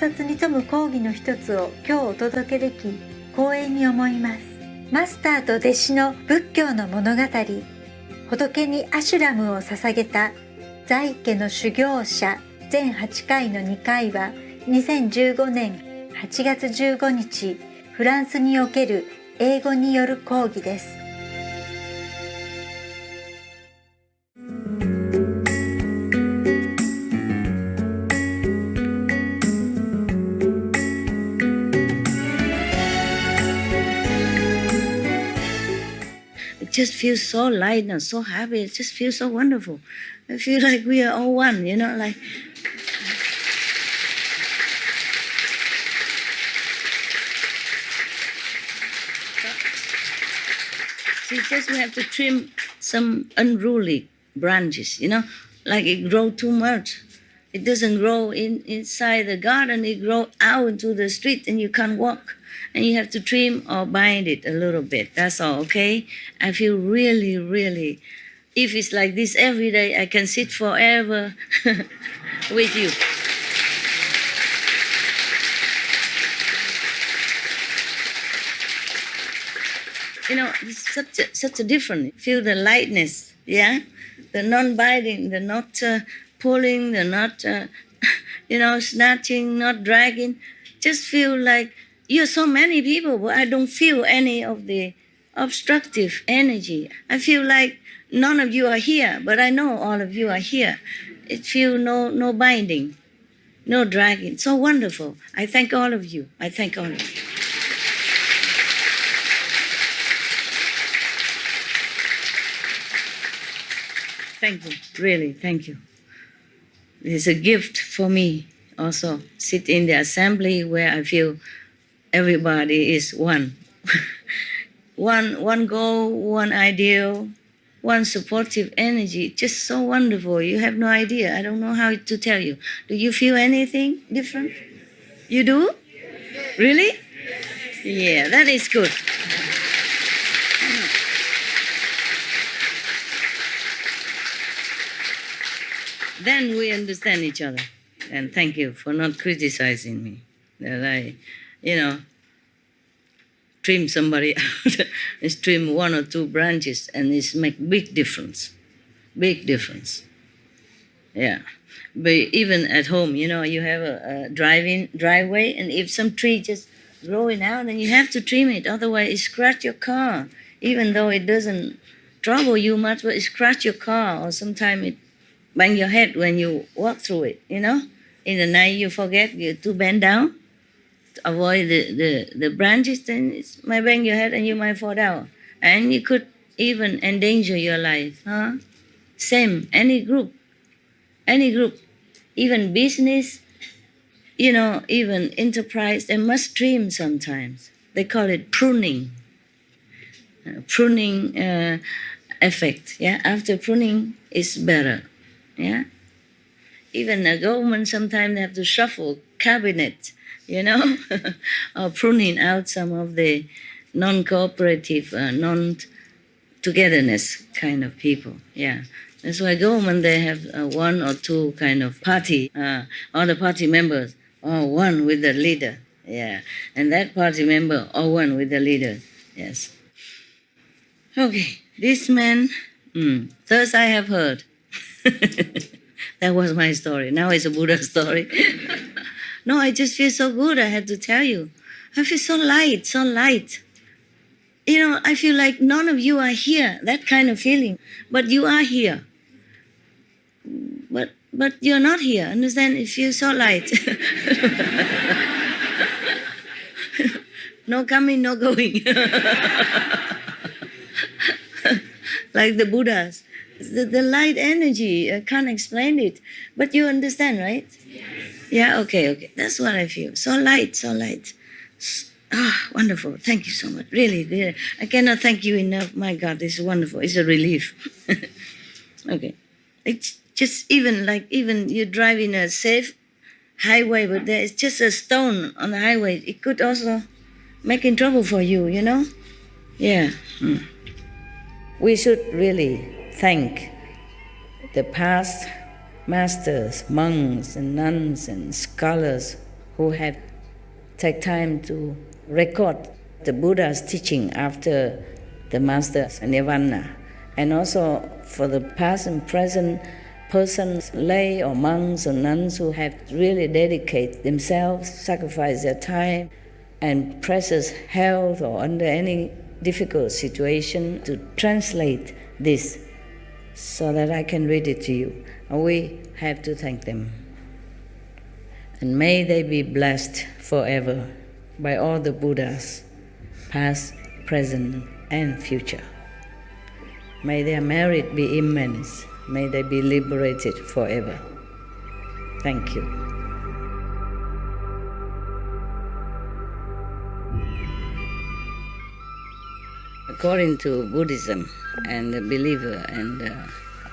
殺に富む講義の一つを今日お届けでき光栄に思います。マスターと弟子の仏教の物語、仏にアシュラムを捧げた在家の修行者全8回の2回は2015年8月15日フランスにおける英語による講義です。It just feels so light and so happy. It just feels so wonderful. I feel like we are all one, like. See, just we have to trim some unruly branches, like it grows too much. It doesn't grow inside the garden, it grows out into the street and you can't walk. And you have to trim or bind it a little bit. That's all, okay? I feel really, really, if it's like this every day, I can sit forever with you. It's such a difference. Feel the lightness, yeah? The non-biting, the not pulling, the not, snatching, not dragging. Just feel like you're so many people, but I don't feel any of the obstructive energy. I feel like none of you are here, but I know all of you are here. It feels no binding, no dragging. So wonderful. I thank all of you. I thank all of you. Thank you. Really, thank you. It's a gift for me also. Sit in the assembly where I feel everybody is one. one goal, one ideal, one supportive energy. Just so wonderful. You have no idea. I don't know how to tell you. Do you feel anything different? You do? Really? Yeah, that is good. Then we understand each other. And thank you for not criticizing me. That I, trim somebody out. It's trim one or two branches and it's make big difference. Big difference. Yeah. But even at home, you have a driveway and if some tree just growing out, then you have to trim it. Otherwise it scratch your car. Even though it doesn't trouble you much, but it scratch your car or sometimes it bang your head when you walk through it, In the night you forget to bend down. Avoid the branches, then it might bang your head and you might fall down. And you could even endanger your life. Same, any group, even business, even enterprise, they must trim sometimes. They call it pruning. Pruning effect, yeah? After pruning, it's better, yeah? Even the government sometimes have to shuffle cabinet, or pruning out some of the non-cooperative, non-togetherness kind of people, yeah. That's why government, they have one or two kind of party, all the party members are one with the leader, yeah. And that party member are one with the leader, yes. Okay, this man, thus I have heard. That was my story. Now it's a Buddha story. No, I just feel so good, I had to tell you. I feel so light, so light. I feel like none of you are here, that kind of feeling. But you are here. But you're not here, understand? It feels so light. No coming, no going. Like the Buddhas. The light energy, I can't explain it. But you understand, right? Yes. Yeah, okay. That's what I feel. So light, so light. Wonderful. Thank you so much. Really, really. I cannot thank you enough. My God, this is wonderful. It's a relief. Okay. It's just even you drive in a safe highway, but there is just a stone on the highway. It could also make trouble for you, Yeah. We should really thank the past masters, monks and nuns and scholars who have take time to record the Buddha's teaching after the Master's Nirvana, and also for the past and present persons, lay or monks or nuns who have really dedicated themselves, sacrificed their time and precious health or under any difficult situation to translate this so that I can read it to you. We have to thank them. And may they be blessed forever by all the Buddhas, past, present, and future. May their merit be immense. May they be liberated forever. Thank you. According to Buddhism and the believer and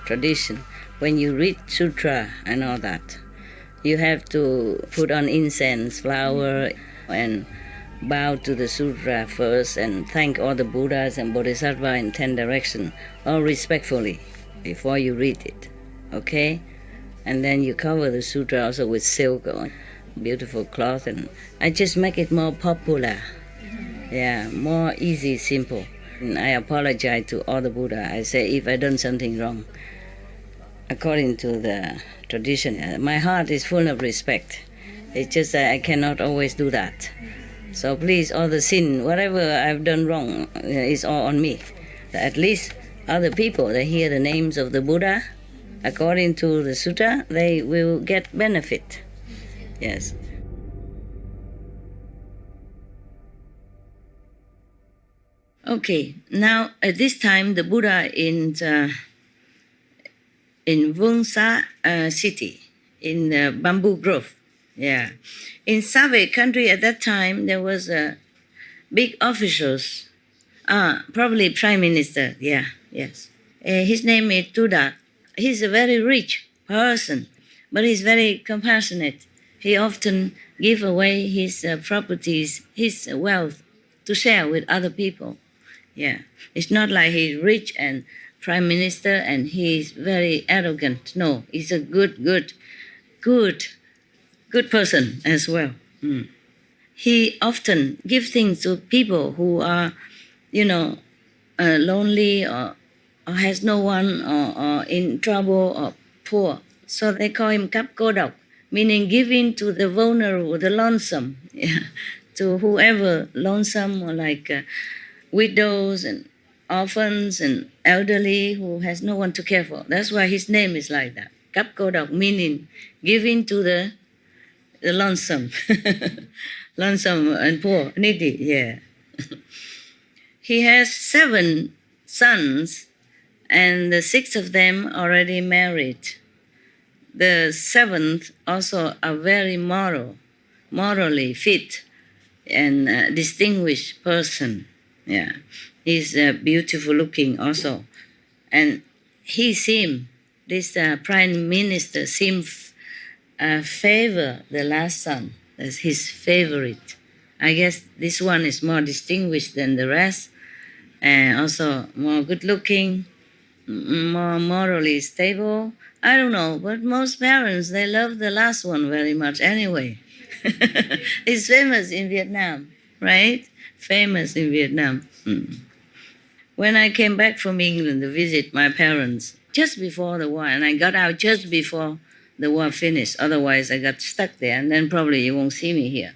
tradition, when you read sutra and all that, you have to put on incense, flower, and bow to the sutra first and thank all the Buddhas and Bodhisattvas in 10 directions, all respectfully, before you read it, okay? And then you cover the sutra also with silk or beautiful cloth, and I just make it more popular, more easy, simple. And I apologize to all the Buddha. I say if I done something wrong, according to the tradition, my heart is full of respect. It's just that I cannot always do that. So please, all the sin, whatever I've done wrong, is all on me. At least other people, they hear the names of the Buddha, according to the sutta, they will get benefit. Yes. Okay, now at this time, the Buddha in Vungsa city, in Bamboo Grove. Yeah. In Savage country at that time, there was big officials, probably prime minister, yes. His name is Tuda. He's a very rich person, but he's very compassionate. He often give away his properties, his wealth, to share with other people. Yeah, it's not like he's rich and prime minister and he's very arrogant. No, he's a good person as well. He often gives things to people who are, lonely or has no one or in trouble or poor. So they call him Kap Kodok, meaning giving to the vulnerable, the lonesome, to whoever lonesome or like widows and orphans and elderly who has no one to care for. That's why his name is like that. Kap Kodok, meaning giving to the lonesome, lonesome and poor, needy, yeah. He has 7 sons, and the 6 of them already married. The 7th also a very morally fit and distinguished person. Yeah, he's beautiful looking also, and this prime minister seems favor the last son as his favorite. I guess this one is more distinguished than the rest, and also more good looking, more morally stable. I don't know, but most parents, they love the last one very much anyway. It's famous in Vietnam, right? Famous in Vietnam. When I came back from England to visit my parents just before the war, and I got out just before the war finished, otherwise I got stuck there, and then probably you won't see me here.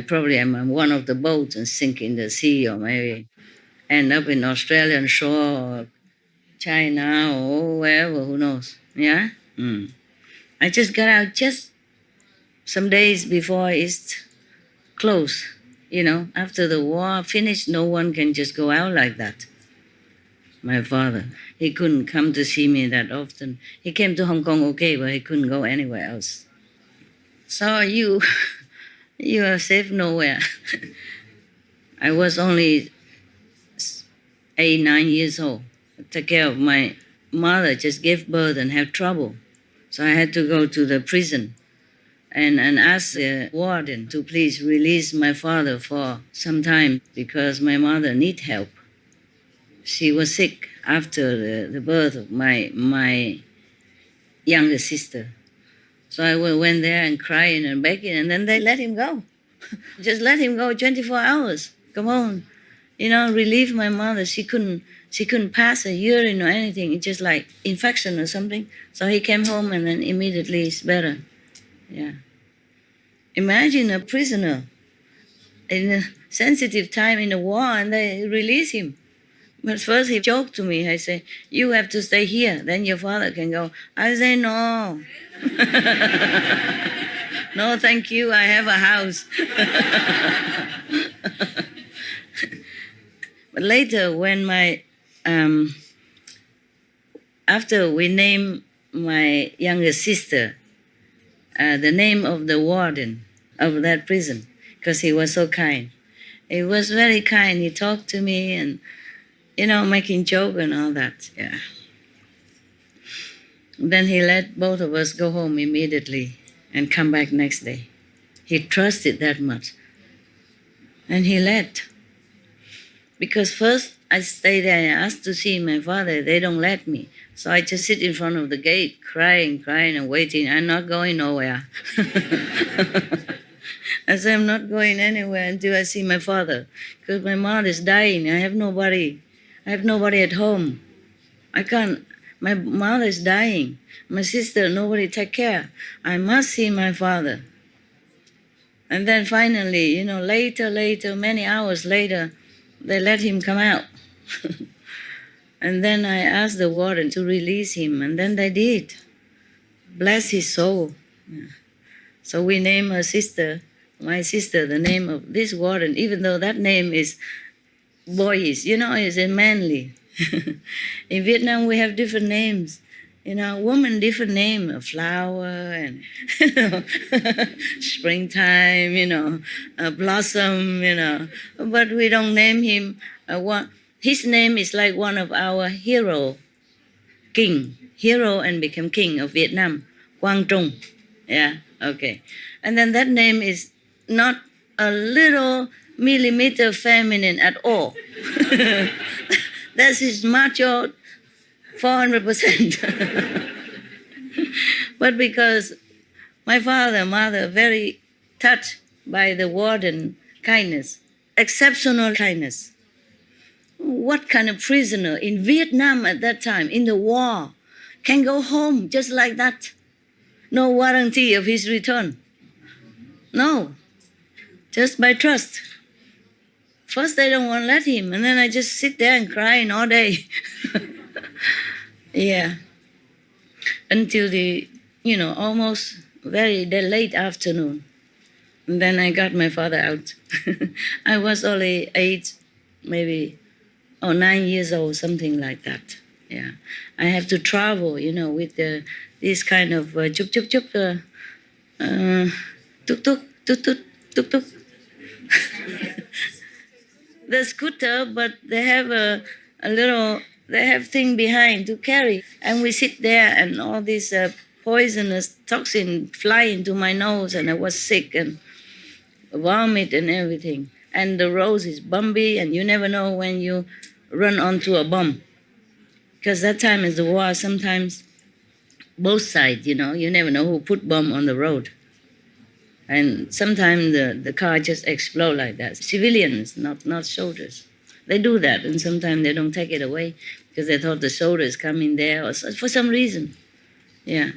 Probably I'm on one of the boats and sink in the sea, or maybe end up in Australian shore or China or wherever, who knows, yeah? I just got out just some days before it's closed. After the war finished, no one can just go out like that. My father, he couldn't come to see me that often. He came to Hong Kong, okay, but he couldn't go anywhere else. So you are safe nowhere. I was only 8, 9 years old. I took care of my mother, just gave birth and had trouble. So I had to go to the prison and ask the warden to please release my father for some time because my mother need help. She was sick after the birth of my younger sister. So I went there and crying and begging, and then they let him go. Just let him go 24 hours. Come on. Relieve my mother. She couldn't pass a urine or anything. It's just like infection or something. So he came home and then immediately it's better. Yeah. Imagine a prisoner in a sensitive time in the war and they release him. But first he joked to me. I say, you have to stay here. Then your father can go. I say, no. No, thank you. I have a house. But later when after we named my younger sister, the name of the warden of that prison, because he was so kind. He was very kind. He talked to me and, making joke and all that. Yeah. Then he let both of us go home immediately and come back next day. He trusted that much. And he let. Because first I stayed there and asked to see my father. They don't let me. So I just sit in front of the gate crying and waiting. I'm not going nowhere. I said, I'm not going anywhere until I see my father. Because my mother is dying. I have nobody at home. I can't. My mother is dying. My sister, nobody take care. I must see my father. And then finally, later, many hours later, they let him come out. And then I asked the warden to release him, and then they did. Bless his soul. Yeah. So we named my sister, the name of this warden, even though that name is boyish, is a manly. In Vietnam, we have different names. Woman, different name, a flower, and springtime, a blossom, But we don't name him. His name is like one of our hero and became king of Vietnam, Quang Trung. Yeah, okay. And then that name is not a little millimeter feminine at all. That's his macho 400%. But because my mother, very touched by the warden kindness, exceptional kindness. What kind of prisoner in Vietnam at that time, in the war, can go home just like that? No warranty of his return. No, just by trust. First, they don't want to let him, and then I just sit there and crying all day. Yeah. Until the, almost very late afternoon. And then I got my father out. I was only 9 years old, something like that. Yeah. I have to travel, with this kind of tuk-tuk, the scooter, but they have they have thing behind to carry. And we sit there and all this poisonous toxin fly into my nose and I was sick and vomit and everything. And the road is bumpy and you never know when you run onto a bomb. Because that time is the war, sometimes both sides, you never know who put bomb on the road. And sometimes the car just explode like that. Civilians, not soldiers. They do that, and sometimes they don't take it away because they thought the soldiers come in there or for some reason. Yeah.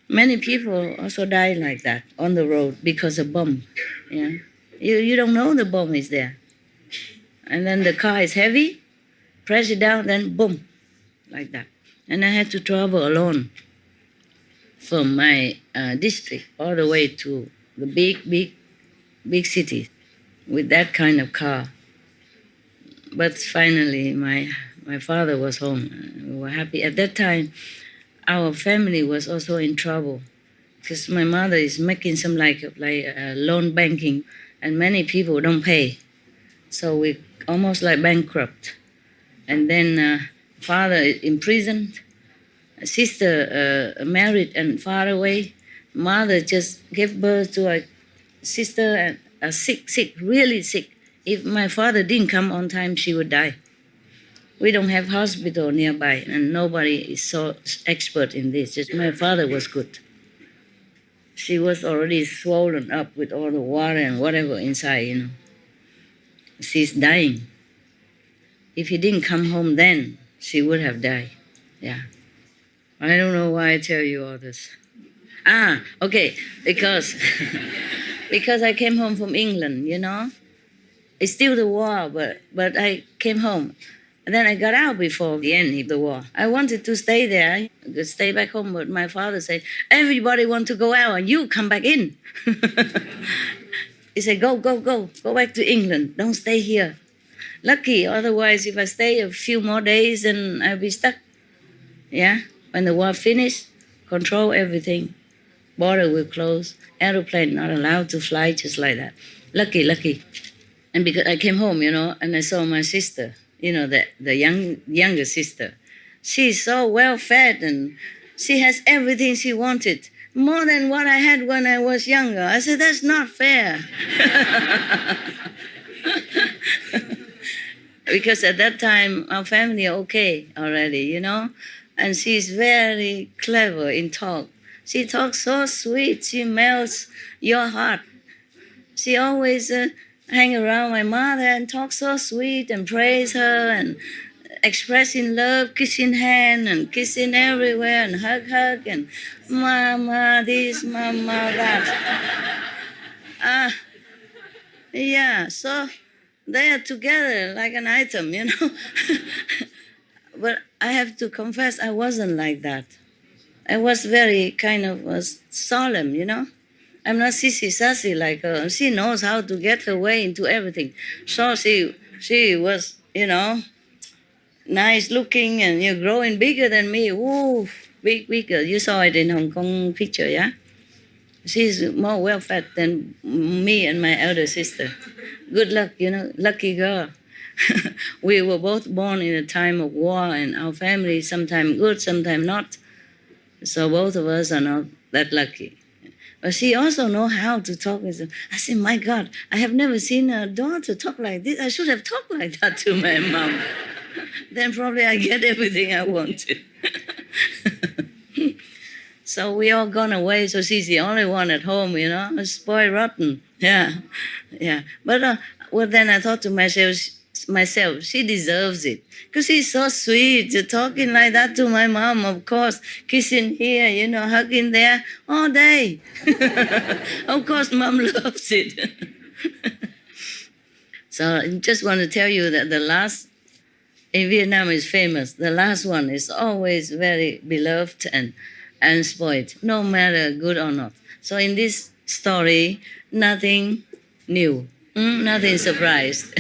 Many people also die like that on the road because of bomb. Yeah. You don't know the bomb is there. And then the car is heavy, press it down, then boom, like that. And I had to travel alone from my district all the way to the big city with that kind of car. But finally, my father was home. We were happy. At that time, our family was also in trouble because my mother is making some like loan banking, and many people don't pay. So we almost like bankrupt. And then father imprisoned, sister married and far away. Mother just gave birth to a sister and sick, really sick. If my father didn't come on time, she would die. We don't have hospital nearby, and nobody is so expert in this. Just my father was good. she was already swollen up with all the water and whatever inside, She's dying. If he didn't come home then, she would have died. Yeah. I don't know why I tell you all this. Okay, because because I came home from England, It's still the war, but I came home. And then I got out before the end of the war. I wanted to stay there, I could stay back home, but my father said, everybody want to go out and you come back in. He said, go back to England, don't stay here. Lucky, otherwise if I stay a few more days, then I'll be stuck. Yeah, when the war finished, control everything. Border will close, aeroplane not allowed to fly just like that. Lucky. And because I came home, and I saw my sister, the younger sister. She's so well fed and she has everything she wanted, more than what I had when I was younger. I said, that's not fair. Because at that time, our family are okay already, And she's very clever in talk. She talks so sweet. She melts your heart. She always hang around my mother and talk so sweet and praise her and expressing love, kissing hand and kissing everywhere and hug and mama this, mama that. Yeah, so they are together like an item, But I have to confess, I wasn't like that. I was very kind of solemn, I'm not sissy-sassy like her. She knows how to get her way into everything. So she was, nice looking and you're growing bigger than me. Woo, bigger. You saw it in Hong Kong picture, yeah? She's more well-fed than me and my elder sister. Good luck, lucky girl. We were both born in a time of war and our family sometimes good, sometimes not. So both of us are not that lucky. But she also knows how to talk with them. I said, my God, I have never seen a daughter talk like this. I should have talked like that to my mom. Then probably I get everything I wanted. So we all gone away, so she's the only one at home, spoiled rotten. Yeah. But then I thought to myself, she deserves it. Because she's so sweet, talking like that to my mom, of course, kissing here, hugging there, all day. Of course, mom loves it. So I just want to tell you that the last, in Vietnam is famous, the last one is always very beloved and spoiled, no matter good or not. So in this story, nothing new, nothing surprised.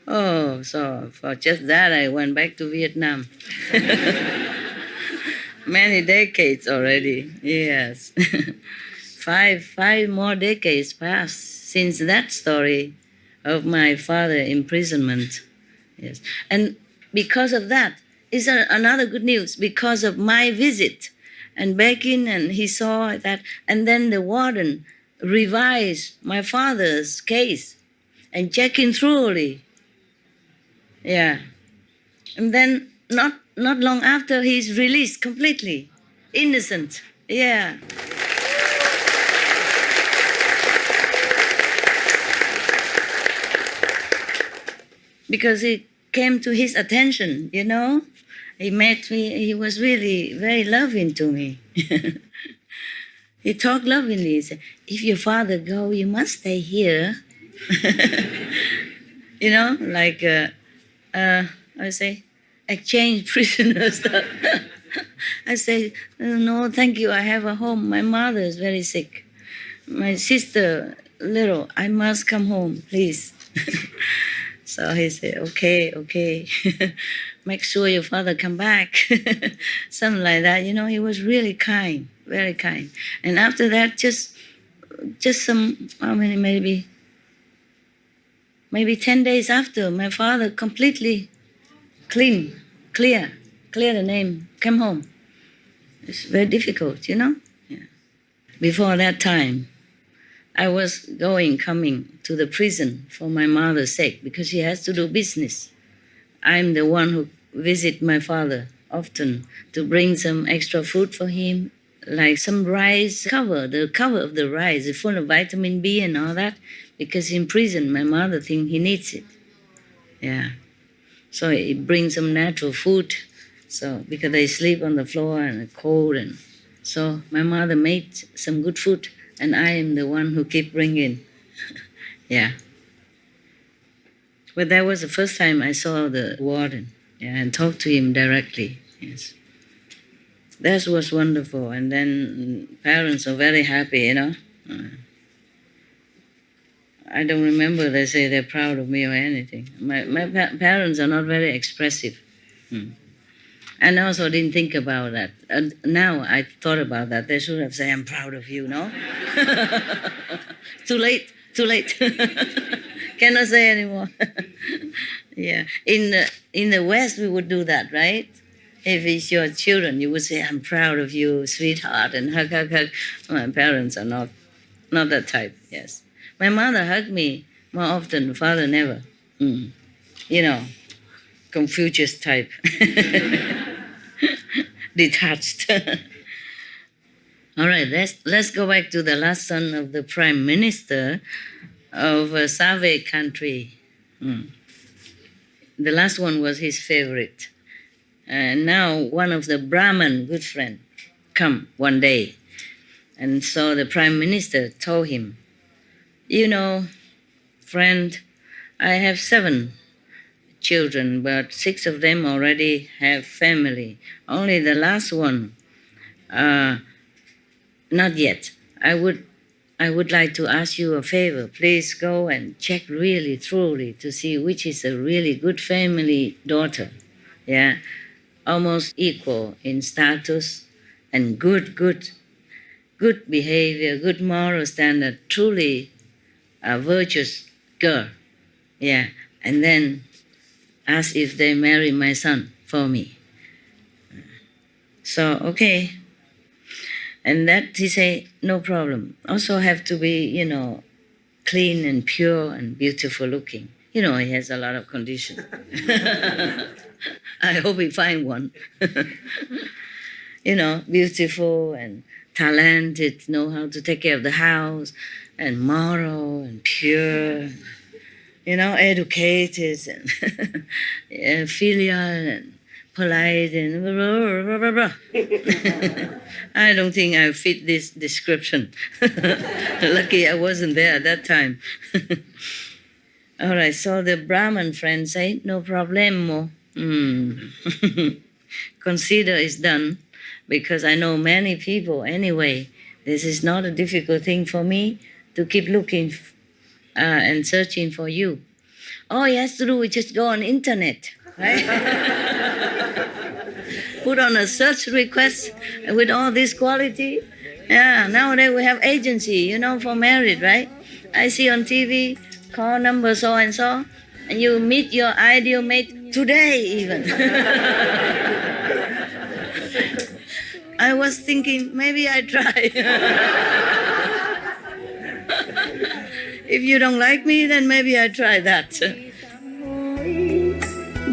Oh, so for just that, I went back to Vietnam. Many decades already, yes. Five more decades passed since that story of my father's imprisonment. Yes, and because of that, is another good news. Because of my visit and begging, and he saw that, and then the warden revised my father's case and checking thoroughly. Yeah. And then not long after, he's released completely. Innocent. Yeah. Because it came to his attention, He met me, he was really very loving to me. He talked lovingly. He said, if your father go, you must stay here. Like... I say, exchange prisoners. I say, no, thank you, I have a home. My mother is very sick. My sister, little, I must come home, please. So he said, okay. Make sure your father come back. Something like that. He was really kind, very kind. And after that, just some, how many, maybe 10 days after, my father completely clear the name, came home. It's very difficult, Yeah. Before that time, I was coming to the prison for my mother's sake because she has to do business. I'm the one who visit my father often to bring some extra food for him, like some rice cover. The cover of the rice is full of vitamin B and all that, because in prison my mother thinks he needs it. Yeah. So it brings some natural food. So because they sleep on the floor and it's cold, and so my mother made some good food, and I am the one who keep bringing. Yeah. But that was the first time I saw the warden, yeah, and talked to him directly. Yes. That was wonderful. And then parents are very happy, you know. I don't remember they say they're proud of me or anything. My parents are not very expressive. And I also didn't think about that. And now I thought about that. They should have said, I'm proud of you, no? Too late. Cannot say anymore. Yeah. In the West, we would do that, right? If it's your children, you would say, I'm proud of you, sweetheart, and hug. My parents are not that type, yes. My mother hugged me more often, father never. You know, Confucius type. Detached. All right, let's go back to the last son of the prime minister of a Save country. The last one was his favorite. And now one of the Brahmin, good friend, come one day. And so the prime minister told him, you know, friend, I have 7 children, but 6 of them already have family. Only the last one, not yet. I would like to ask you a favor. Please go and check really thoroughly to see which is a really good family daughter. Yeah, almost equal in status and good behavior, good moral standard, truly a virtuous girl. Yeah, and then ask if they marry my son for me. So, okay. And that he say, no problem. Also have to be, you know, clean and pure and beautiful looking. You know, he has a lot of conditions. I hope he find one. You know, beautiful and talented, know how to take care of the house, and moral and pure, you know, educated and filial and polite and blah, blah, blah. I don't think I fit this description. Lucky I wasn't there at that time. All right, so the Brahmin friend say, no problemo. Consider it's done, because I know many people anyway. This is not a difficult thing for me to keep looking and searching for you. All he has to do is just go on internet, right? Put on a search request with all this quality. Yeah, nowadays we have agency, you know, for married, right? I see on TV, call number so and so, and you meet your ideal mate today even. I was thinking, maybe I try. If you don't like me, then maybe I try that.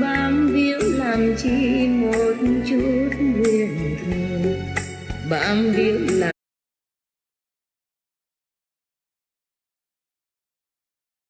Bám víu làm chi một chút huyền thờ, bám víu làm